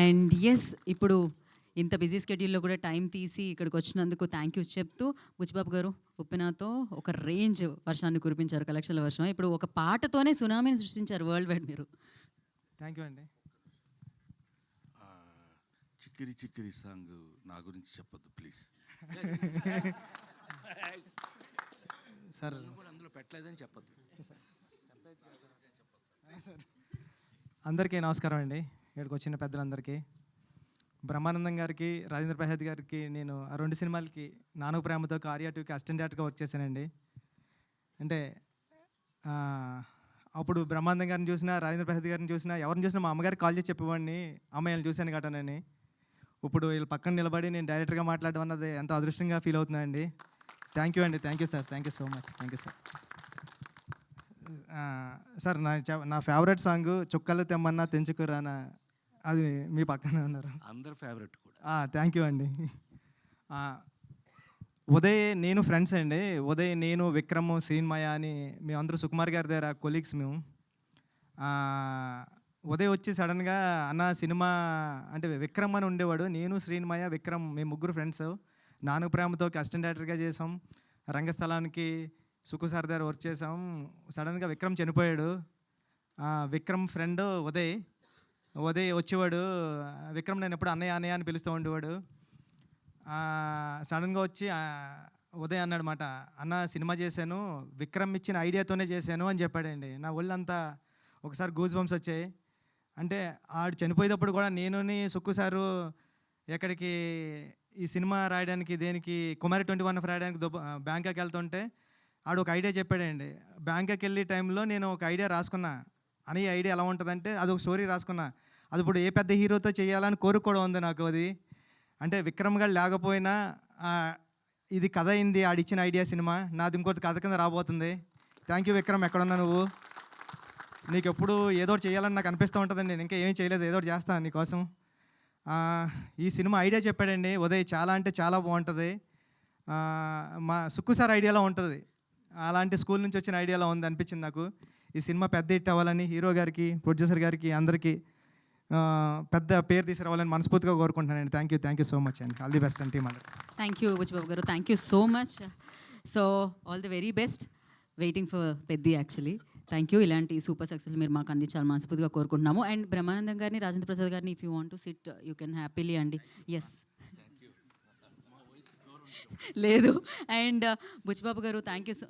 And yes ఇప్పుడు ఇంత busy స్కెడ్యూల్లో కూడా టైం తీసి ఇక్కడికి వచ్చినందుకు థ్యాంక్ యూ చెప్తూ బుచ్చిబాబు గారు ఉప్పెనతో ఒక రేంజ్ వర్షాన్ని కురిపించారు, కలెక్షన్ల వర్షం. ఇప్పుడు ఒక పాటతోనే సునామీని సృష్టించారు వరల్డ్ వైడ్ మీరు. థ్యాంక్ యూ అండి. చిక్కిరి చిక్కిరి సాంగ్ నా గురించి చెప్పొద్దు ప్లీజ్ సార్. అందులో పెట్టలేదని చెప్పొద్దు. అందరికీ నమస్కారం అండి. ఇక్కడికి వచ్చిన పెద్దలందరికీ, బ్రహ్మానందం గారికి, రాజేంద్ర ప్రసాద్ గారికి నేను ఆ 2 సినిమాలకి నాను ప్రేమతో ఆర్యా 2కి అసిస్టెంట్ డైరెక్టర్గా వర్క్ చేశానండి. అంటే అప్పుడు బ్రహ్మానందం గారిని చూసినా, రాజేంద్ర ప్రసాద్ గారిని చూసినా, ఎవరిని చూసినా మా అమ్మగారికి కాల్ చేసి చెప్పేవాడిని, అమ్మాయిలను చూశాను గటనని. ఇప్పుడు వీళ్ళు పక్కన నిలబడి నేను డైరెక్టర్గా మాట్లాడడం అన్నది ఎంతో అదృష్టంగా ఫీల్ అవుతున్నా అండి. థ్యాంక్ యూ అండి. Thank you sir. Thank you so much. Thank you sir. Sir నా ఫేవరెట్ సాంగ్ చుక్కలు తెమ్మన్నా తెంచుకురానా, అది మీ పక్కనే ఉన్నారు. అందరు ఫేవరెట్ కూడా. థ్యాంక్ యూ అండి. ఉదయ్ నేను ఫ్రెండ్స్ అండి. ఉదయ్, నేను, విక్రమ్, శ్రీన్మయ అని మేమందరూ సుకుమార్ గారి దగ్గర కొలీగ్స్ మేము. ఉదయ్ వచ్చి సడన్గా అన్న సినిమా అంటే విక్రమ్ అని ఉండేవాడు, నేను, శ్రీన్మయ, విక్రమ్ మేము ముగ్గురు ఫ్రెండ్స్. నాను ప్రేమతో అసిస్టెంట్ డైరెక్టర్గా చేసాం. రంగస్థలానికి సుకు సార్ దగ్గర వర్క్ చేసాం. సడన్గా విక్రమ్ చనిపోయాడు. విక్రమ్ ఫ్రెండ్ ఉదయ్ వచ్చేవాడు. విక్రమ్ నేను ఎప్పుడు అన్నయ్య అన్నయ్య అని పిలుస్తూ ఉండేవాడు. సడన్గా వచ్చి ఉదయ్ అన్నాడు మాట, అన్న సినిమా చేశాను, విక్రమ్ ఇచ్చిన ఐడియాతోనే చేశాను అని చెప్పాడండి. నా ఒళ్ళంతా ఒకసారి గూజ్ బంప్స్ వచ్చాయి. అంటే ఆడు చనిపోయేటప్పుడు కూడా నేను సుక్కు సారు ఎక్కడికి ఈ సినిమా రాయడానికి దేనికి కుమారి 21 రాయడానికి బ్యాంకాక్ వెళ్తుంటే ఆడు ఒక ఐడియా చెప్పాడండి. బ్యాంకాక్ వెళ్ళే టైంలో నేను ఒక ఐడియా రాసుకున్నా. అని ఐడియా ఎలా ఉంటుందంటే అది ఒక స్టోరీ రాసుకున్నా. అది ఇప్పుడు ఏ పెద్ద హీరోతో చేయాలని కోరిక కూడా ఉంది నాకు. అది అంటే విక్రమ్ గారు లేకపోయినా ఇది కథ అయింది ఆడిచ్చిన ఐడియా సినిమా. నాది ఇంకోటి కథ కింద రాబోతుంది. థ్యాంక్ యూ విక్రమ్, ఎక్కడున్నా నువ్వు. నీకు ఎప్పుడు ఏదో ఒకటి చేయాలని నాకు అనిపిస్తూ ఉంటుందండి. నేను ఇంకా ఏం చేయలేదు, ఏదో ఒకటి చేస్తాను నీకోసం. ఈ సినిమా ఐడియా చెప్పాడండి ఉదయ్, చాలా అంటే చాలా బాగుంటుంది. మా సుక్కు సార్ ఐడియాలో ఉంటుంది, అలాంటి స్కూల్ నుంచి వచ్చిన ఐడియాలో ఉంది అనిపించింది నాకు. ఈ సినిమా పెద్ద హిట్ అవ్వాలని హీరో గారికి, ప్రొడ్యూసర్ గారికి, అందరికీ పెద్ద పేరు తీసుకురావాలని మనస్ఫూర్తిగా కోరుకుంటున్నానండి. థ్యాంక్ యూ సో మచ్ అండి. ఆల్ ది బెస్ట్ అండి టీమ్ అందరూ. థ్యాంక్ యూ బుచ్చిబాబు గారు, thank you so much. So all the very best. Waiting for Peddi actually. Thank you. ఇలాంటి సూపర్ సక్సెస్ మీరు మాకు అందించాలి మనస్ఫూర్తిగా కోరుకుంటున్నాము. అండ్ బ్రహ్మానందం గారిని, రాజేంద్ర ప్రసాద్ గారిని, if you want to SIT you can happily అండి. ఎస్ లేదు. అండ్ బుచ్చిబాబు గారు థ్యాంక్ యూ సో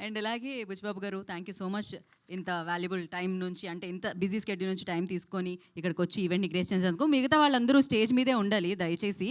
అండ్ అలాగే బుచ్చిబాబు గారు థ్యాంక్ యూ సో మచ్. ఇంత వాల్యుబుల్ టైం నుంచి, అంటే ఇంత బిజీ స్కెడ్యూల్ నుంచి టైం తీసుకొని ఇక్కడికి వచ్చి ఈవెంట్ని గ్రేస్ చేసేందుకు. మిగతా వాళ్ళందరూ స్టేజ్ మీదే ఉండాలి దయచేసి.